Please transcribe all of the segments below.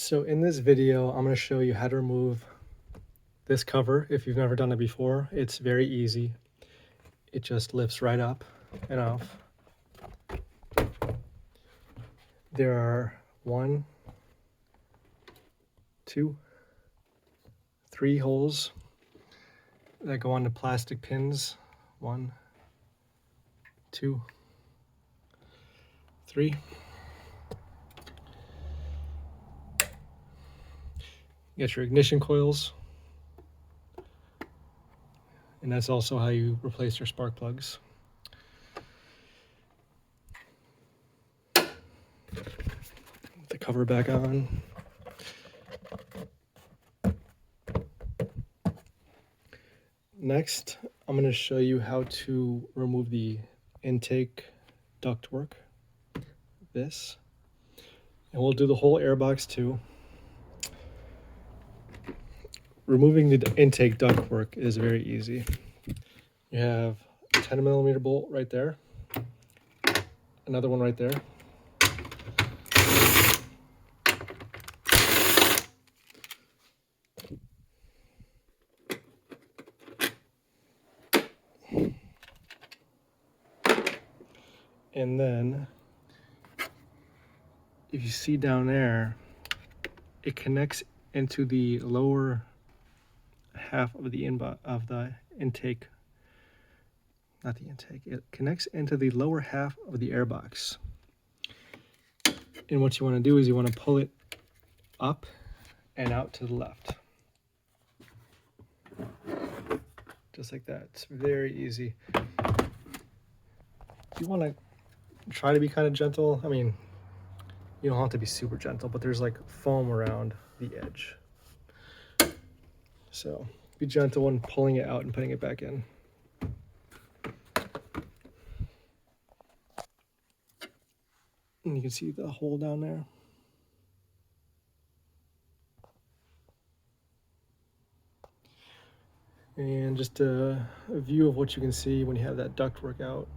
So in this video, I'm going to show you how to remove this cover. If you've never done it before, it's very easy. It just lifts right up and off. There are 1, 2, 3 holes that go onto plastic pins. 1, 2, 3. You get your ignition coils, and that's also how you replace your spark plugs. Put the cover back on. Next, I'm going to show you how to remove the intake ductwork, this, and we'll do the whole airbox too. Removing the intake ductwork is very easy. You have a 10mm bolt right there, another one right there. And then, if you see down there, it connects into the lower half of the intake. Not the intake. It connects into the lower half of the airbox. And what you want to do is you want to pull it up and out to the left. Just like that. It's very easy. You want to try to be kind of gentle. I mean, you don't have to be super gentle, but there's like foam around the edge. So be gentle when pulling it out and putting it back in. And you can see the hole down there. And just a view of what you can see when you have that ductwork out.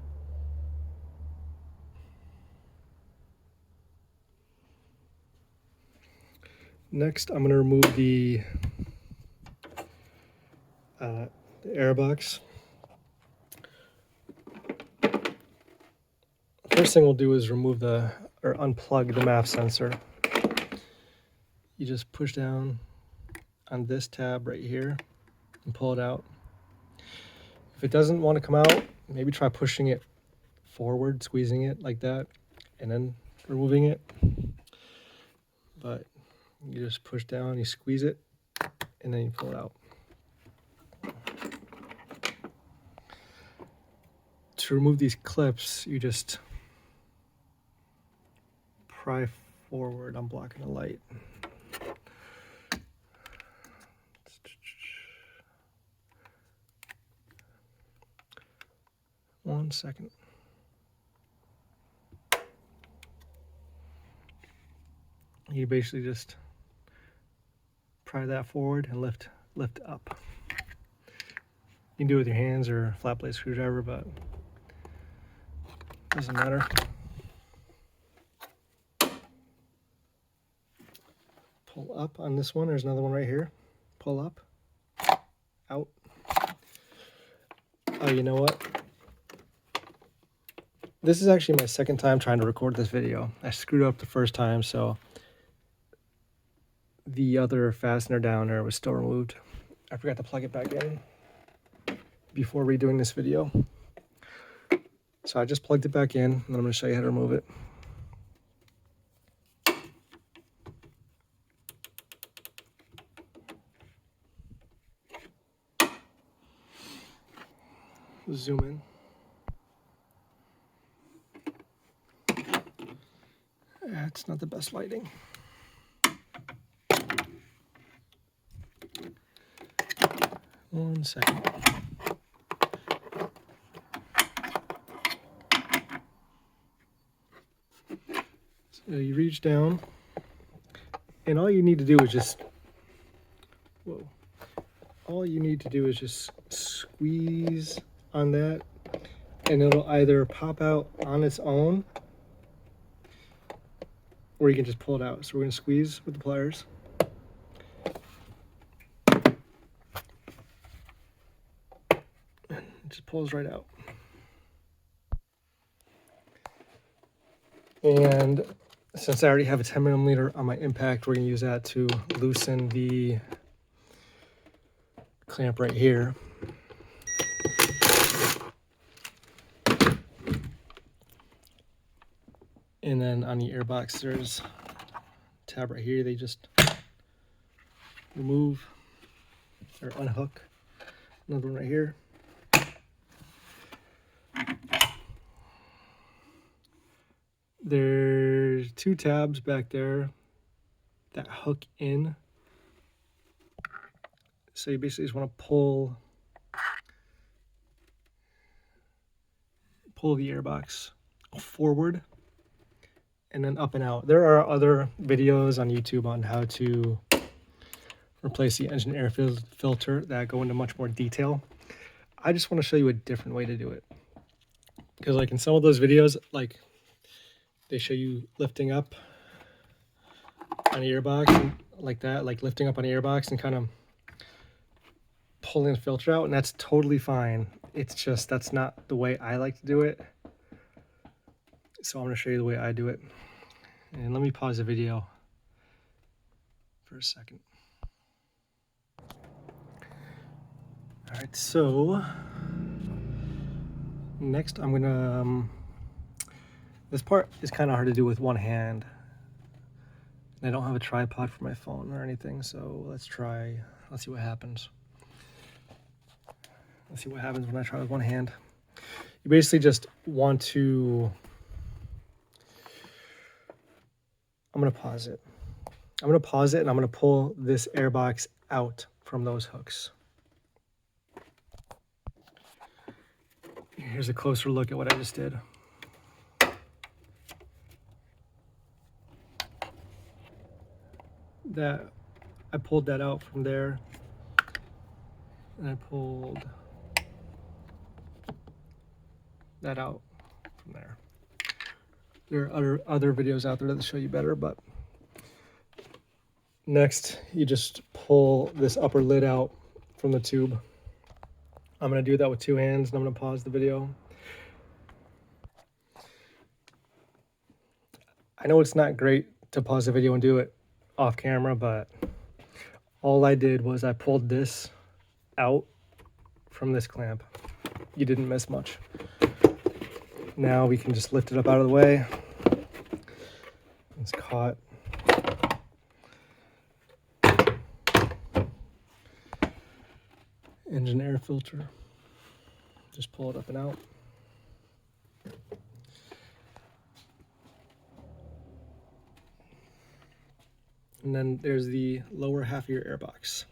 Next, I'm going to remove the airbox. First thing we'll do is remove or unplug the MAF sensor. You just push down on this tab right here and pull it out. If it doesn't want to come out, maybe try pushing it forward, squeezing it like that, and then removing it. But you just push down, you squeeze it, and then you pull it out. To remove these clips, you just pry forward. I'm blocking the light. One second. You basically just pry that forward and lift up. You can do it with your hands or a flat blade screwdriver, but doesn't matter. Pull up on this one. There's another one right here. Pull up, out. Oh, you know what? This is actually my second time trying to record this video. I screwed up the first time, so the other fastener down there was still removed. I forgot to plug it back in before redoing this video. So I just plugged it back in, and then I'm going to show you how to remove it. Zoom in. It's not the best lighting. One second. So you reach down, and all you need to do is just, all you need to do is just squeeze on that, and it'll either pop out on its own, or you can just pull it out. So we're going to squeeze with the pliers. It just pulls right out. And since I already have a 10mm on my impact, we're going to use that to loosen the clamp right here. And then on the airbox, there's a tab right here. They just remove or unhook. Another one right here. There's 2 tabs back there that hook in. So you basically just want to pull the airbox forward and then up and out. There are other videos on YouTube on how to replace the engine air filter that go into much more detail. I just want to show you a different way to do it. Because like in some of those videos, like they show you lifting up on the airbox and like that, like lifting up on the airbox and kind of pulling the filter out, and that's totally fine. It's just that's not the way I like to do it. So I'm going to show you the way I do it. And let me pause the video for a second. All right, so next I'm going to, this part is kind of hard to do with one hand. I don't have a tripod for my phone or anything, so let's see what happens. Let's see what happens when I try with one hand. You basically just want to, I'm going to pause it. I'm going to pause it and I'm going to pull this airbox out from those hooks. Here's a closer look at what I just did. That I pulled that out from there, and I pulled that out from there. There are other videos out there that show you better, but next you just pull this upper lid out from the tube. I'm going to do that with 2 hands, and I'm going to pause the video. I know it's not great to pause the video and do it off camera, but all I did was I pulled this out from this clamp. You didn't miss much. Now we can just lift it up out of the way. It's caught. Engine air filter. Just pull it up and out. And then there's the lower half of your airbox.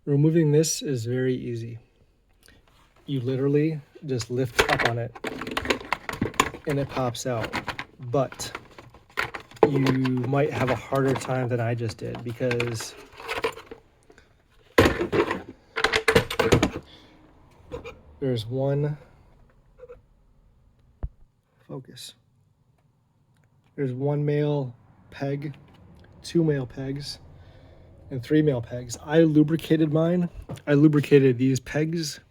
Removing this is very easy. You literally just lift up on it and it pops out. But you might have a harder time than I just did because there's one, focus. There's 1 male peg, 2 male pegs, and 3 male pegs. I lubricated mine. I lubricated these pegs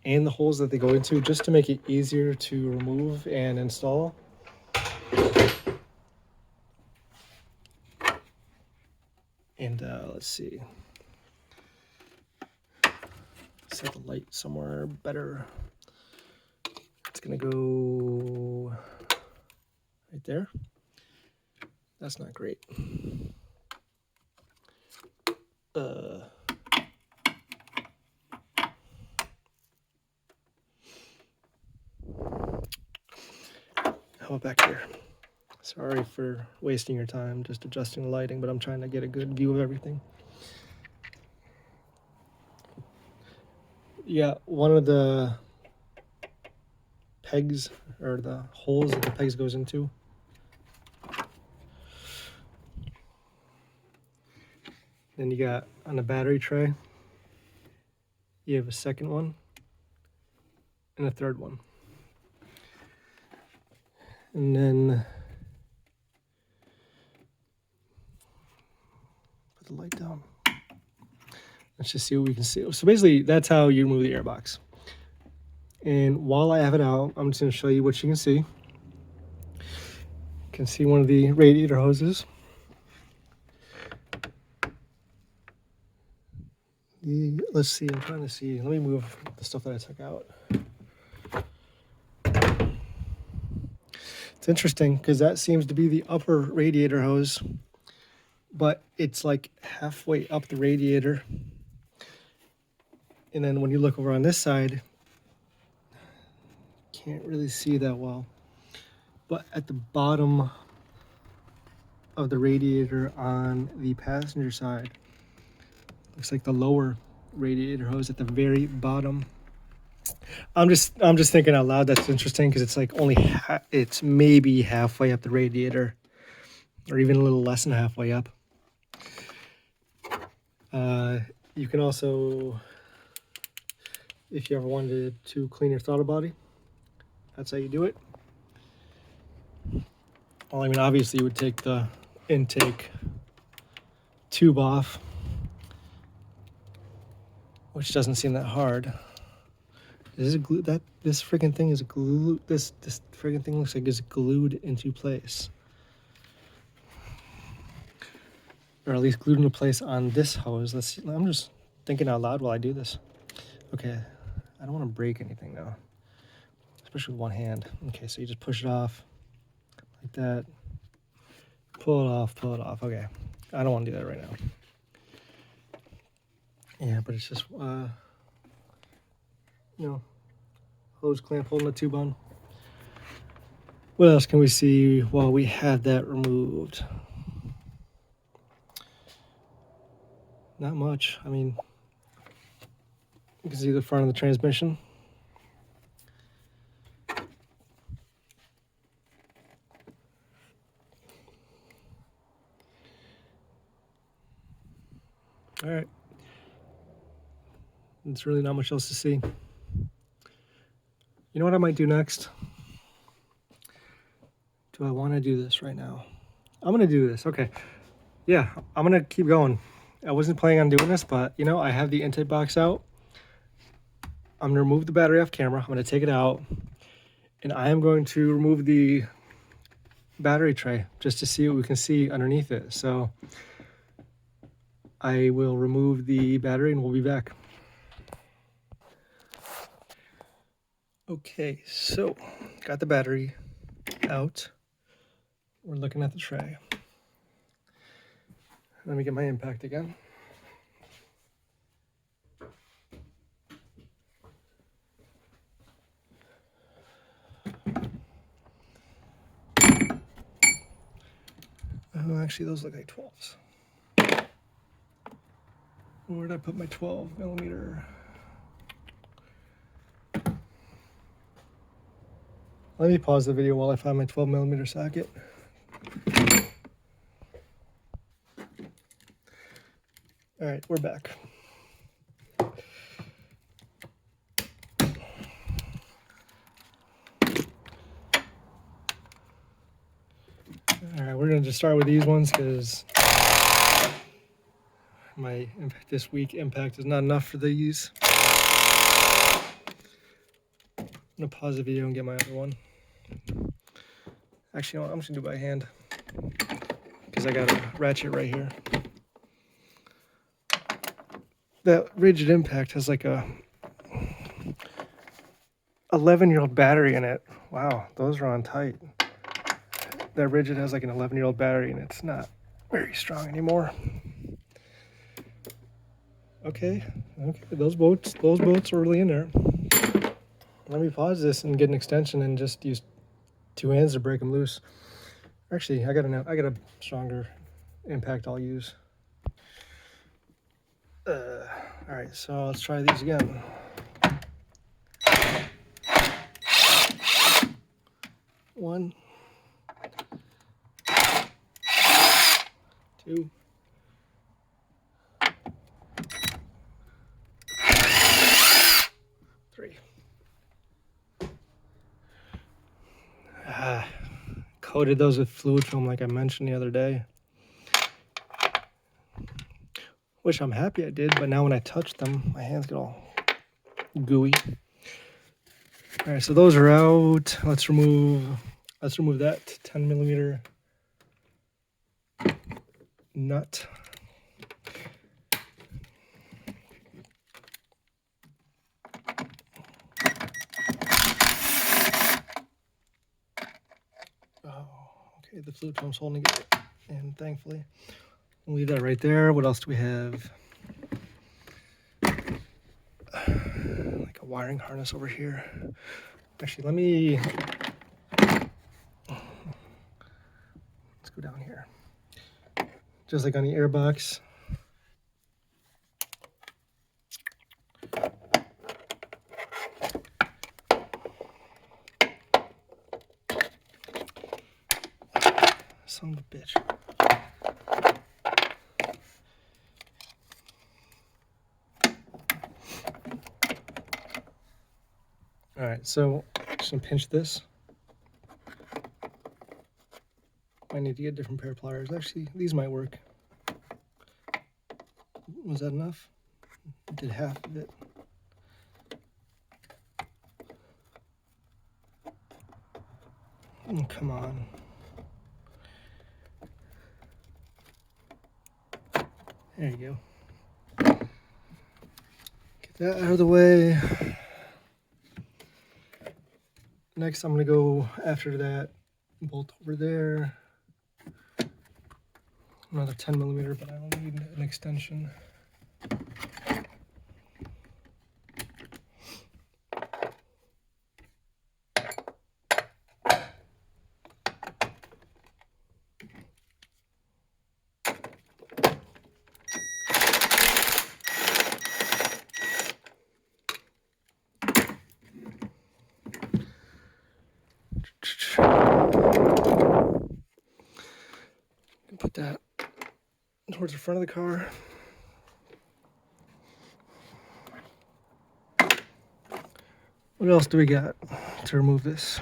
and the holes that they go into just to make it easier to remove and install. And let's see. Set the light somewhere better. It's gonna go right there. That's not great. How about back here? Sorry for wasting your time just adjusting the lighting, but I'm trying to get a good view of everything. Yeah, one of the pegs or the holes that the pegs goes into. Then you got on the battery tray, you have a second one and a third one. And then the light down. Let's just see what we can see. So basically, that's how you remove the airbox. And while I have it out, I'm just going to show you what you can see. You can see one of the radiator hoses. Let's see, I'm trying to see. Let me move the stuff that I took out. It's interesting because that seems to be the upper radiator hose, but it's like halfway up the radiator. And then when you look over on this side, can't really see that well. But at the bottom of the radiator on the passenger side, looks like the lower radiator hose at the very bottom. I'm just thinking out loud. That's interesting because it's like it's maybe halfway up the radiator, or even a little less than halfway up. You can also, if you ever wanted to clean your throttle body, that's how you do it. Well, I mean, obviously you would take the intake tube off, which doesn't seem that hard. Is it glue? This freaking thing is glued. This freaking thing looks like it's glued into place, or at least glued into place on this hose. Let's see. I'm just thinking out loud while I do this. Okay, I don't want to break anything though, especially with one hand. Okay, so you just push it off like that. Pull it off. Pull it off. Okay, I don't want to do that right now. Yeah, but it's just you know, hose clamp holding the tube on. What else can we see while we have that removed? Not much. I mean, you can see the front of the transmission. All right. There's really not much else to see. You know what I might do next? Do I want to do this right now? I'm going to do this. Okay. Yeah, I'm going to keep going. I wasn't planning on doing this, but, you know, I have the intake box out. I'm going to remove the battery off camera. I'm going to take it out. And I am going to remove the battery tray just to see what we can see underneath it. So I will remove the battery and we'll be back. Okay, so got the battery out. We're looking at the tray. Let me get my impact again. Oh, actually, those look like 12s. Where did I put my 12 millimeter? Let me pause the video while I find my 12 millimeter socket. All right, we're back. All right, we're gonna just start with these ones because my this week impact is not enough for these. I'm gonna pause the video and get my other one. Actually, you know what? I'm just gonna do it by hand because I got a ratchet right here. That rigid impact has like a 11-year-old battery in it. Wow, those are on tight. That rigid has like an 11-year-old battery and it's not very strong anymore. Okay, those bolts are really in there. Let me pause this and get an extension and just use 2 hands to break them loose. Actually, I got a stronger impact I'll use. All right, so let's try these again. One, 2, 3. Coated those with fluid film like I mentioned the other day. which I'm happy I did, but now when I touch them, my hands get all gooey. All right, so those are out. Let's remove that 10 millimeter nut. Oh, okay, the fluid pump's holding it in, thankfully. We'll leave that right there. What else do we have? Like a wiring harness over here. Actually, let's go down here. Just like on the Airbox. Son of a bitch. All right, so just gonna pinch this. I need to get a different pair of pliers. Actually, these might work. Was that enough? I did half of it. Oh, come on. There you go. Get that out of the way. Next, I'm gonna go after that bolt over there. Another 10 millimeter, but I don't need an extension. Put that towards the front of the car. What else do we got to remove this?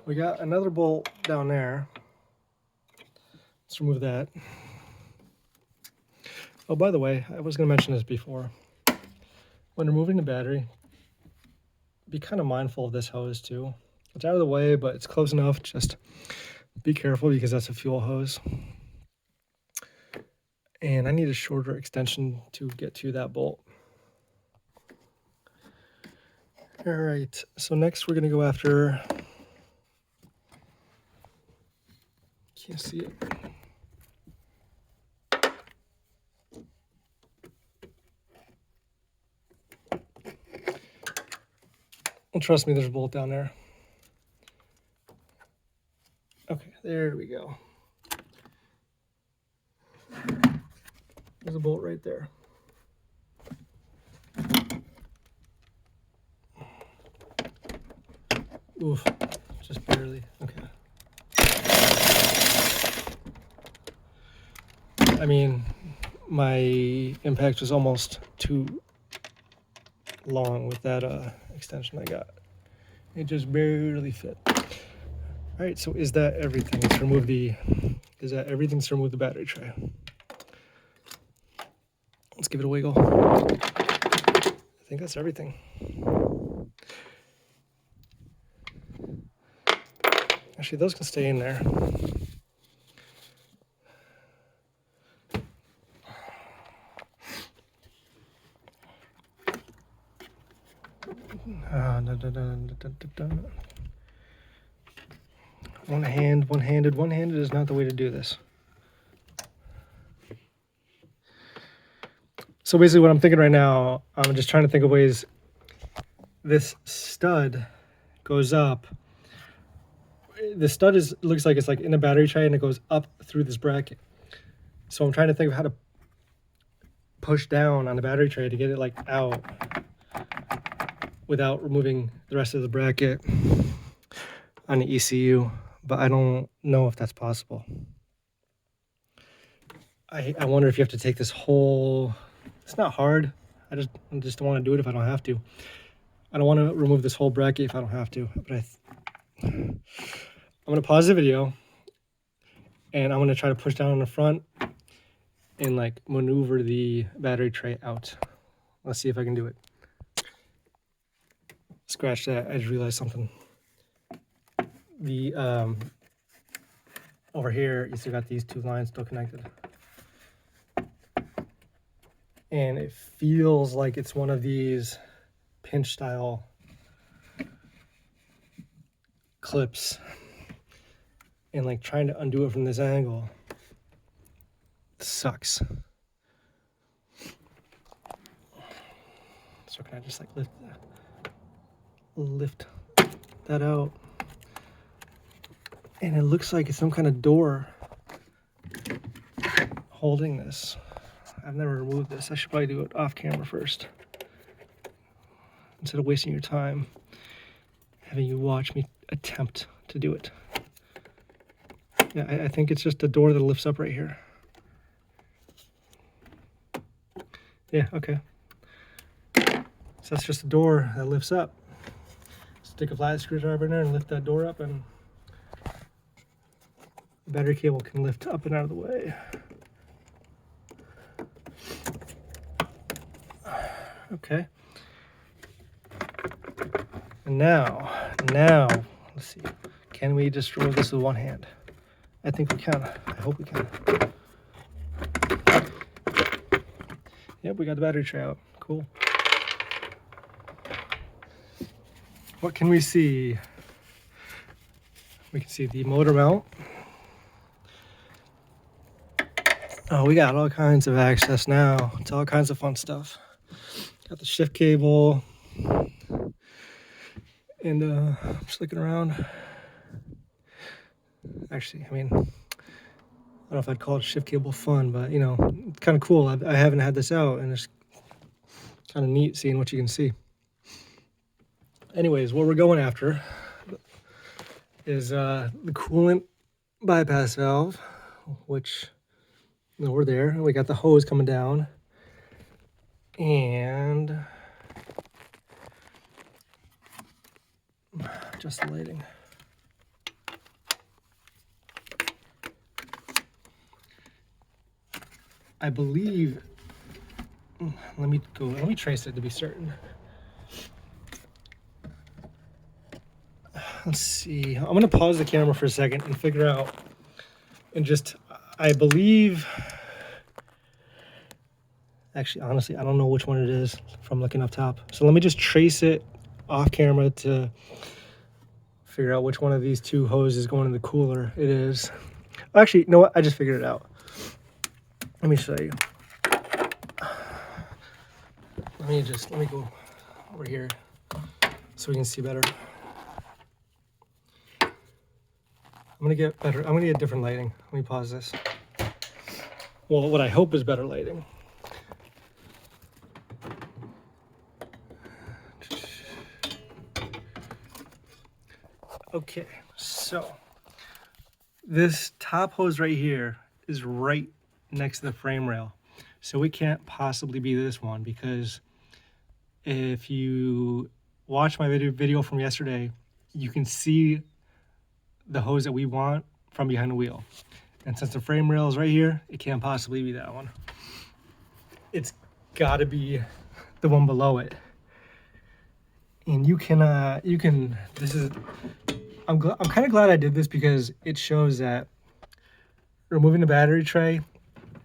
We got another bolt down there. Let's remove that. Oh, by the way, I was going to mention this before. When removing the battery, be kind of mindful of this hose too. It's out of the way, but it's close enough. Just be careful because that's a fuel hose. And I need a shorter extension to get to that bolt. All right, so next we're gonna go after, can't see it. And trust me, there's a bolt down there. Okay, there we go. There's a bolt right there. Oof, just barely, okay. I mean, my impact was almost too long with that extension I got. It just barely fit. All right, so is that everything? Let's remove is that everything to remove the battery tray? Let's give it a wiggle. I think that's everything. Actually, those can stay in there. One-handed is not the way to do this. So basically what I'm thinking right now, I'm just trying to think of ways this stud goes up. The stud looks like it's like in a battery tray and it goes up through this bracket. So I'm trying to think of how to push down on the battery tray to get it like out without removing the rest of the bracket on the ECU, but I don't know if that's possible. I wonder if you have to take this whole, it's not hard. I just don't want to do it if I don't have to. I don't want to remove this whole bracket if I don't have to, but I'm going to pause the video And I'm gonna try to push down on the front and like maneuver the battery tray out. Let's see if I can do it. Scratch that, I just realized something. The over here, you still got these two lines still connected. And it feels like it's one of these pinch style clips. And like trying to undo it from this angle sucks. So can I just like lift that out? And it looks like it's some kind of door holding this. I've never removed this. I should probably do it off camera first, instead of wasting your time having you watch me attempt to do it. Yeah, I think it's just a door that lifts up right here. Yeah, okay. So that's just a door that lifts up. Stick a flat screwdriver in there and lift that door up, and the battery cable can lift up and out of the way. Okay. And now, let's see. Can we destroy this with one hand? I think we can. I hope we can. Yep, we got the battery tray out. Cool. What can we see? We can see the motor mount. Oh, we got all kinds of access now. It's all kinds of fun stuff. Got the shift cable. And I'm just looking around. Actually, I mean, I don't know if I'd call it shift cable fun, but you know, it's kind of cool. I haven't had this out, and it's kind of neat seeing what you can see. Anyways, what we're going after is the coolant bypass valve, which, you know, we're there. We got the hose coming down, and just the lighting. I believe, let me trace it to be certain. Let's see, I'm gonna pause the camera for a second and figure out, and just, I believe, actually, honestly, I don't know which one it is from looking up top. So let me just trace it off camera to figure out which one of these two hoses is going in the cooler it is. Actually, you know what, I just figured it out. Let me show you. Let me go over here so we can see better. I'm gonna get different lighting. Let me pause this. Well, what I hope is better lighting. Okay, so this top hose right here is right next to the frame rail. So it can't possibly be this one, because if you watch my video from yesterday, you can see the hose that we want from behind the wheel. And since the frame rail is right here, it can't possibly be that one. It's gotta be the one below it. And I'm kind of glad I did this, because it shows that removing the battery tray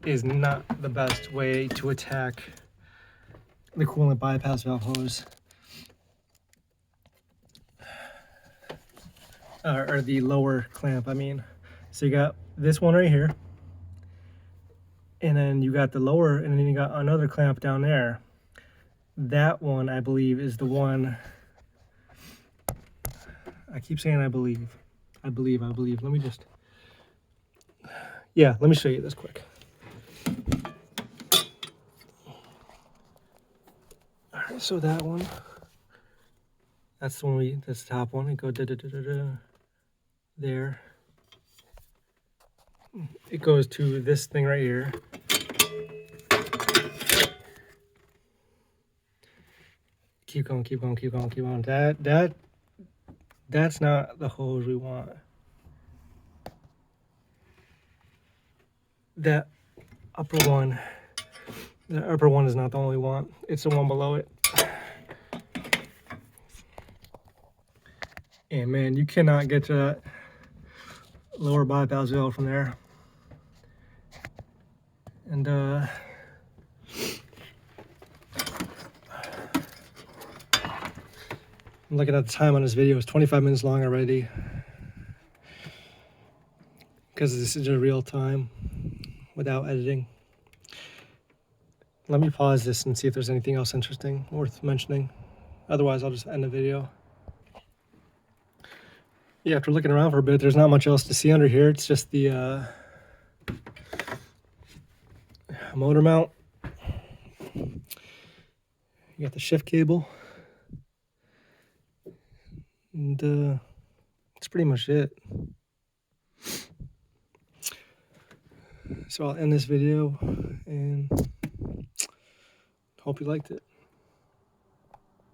is not the best way to attack the coolant bypass valve hose. Or the lower clamp, I mean. So you got this one right here, and then you got the lower, and then you got another clamp down there. That one, I believe, is the one. I keep saying I believe. I believe. Let me just, yeah, let me show you this quick. All right, so that one, that's the one that's the top one. It goes there. It goes to this thing right here. Keep going. That's not the hose we want. that upper one. The upper one is not the only one. It's the one below it. And man, you cannot get to that lower bypass valve from there. And I'm looking at the time on this video. It's 25 minutes long already, because this is in real time without editing. Let me pause this and see if there's anything else interesting worth mentioning. Otherwise, I'll just end the video. Yeah, after looking around for a bit, there's not much else to see under here. It's just the motor mount. You got the shift cable. And that's pretty much it. So I'll end this video and hope you liked it.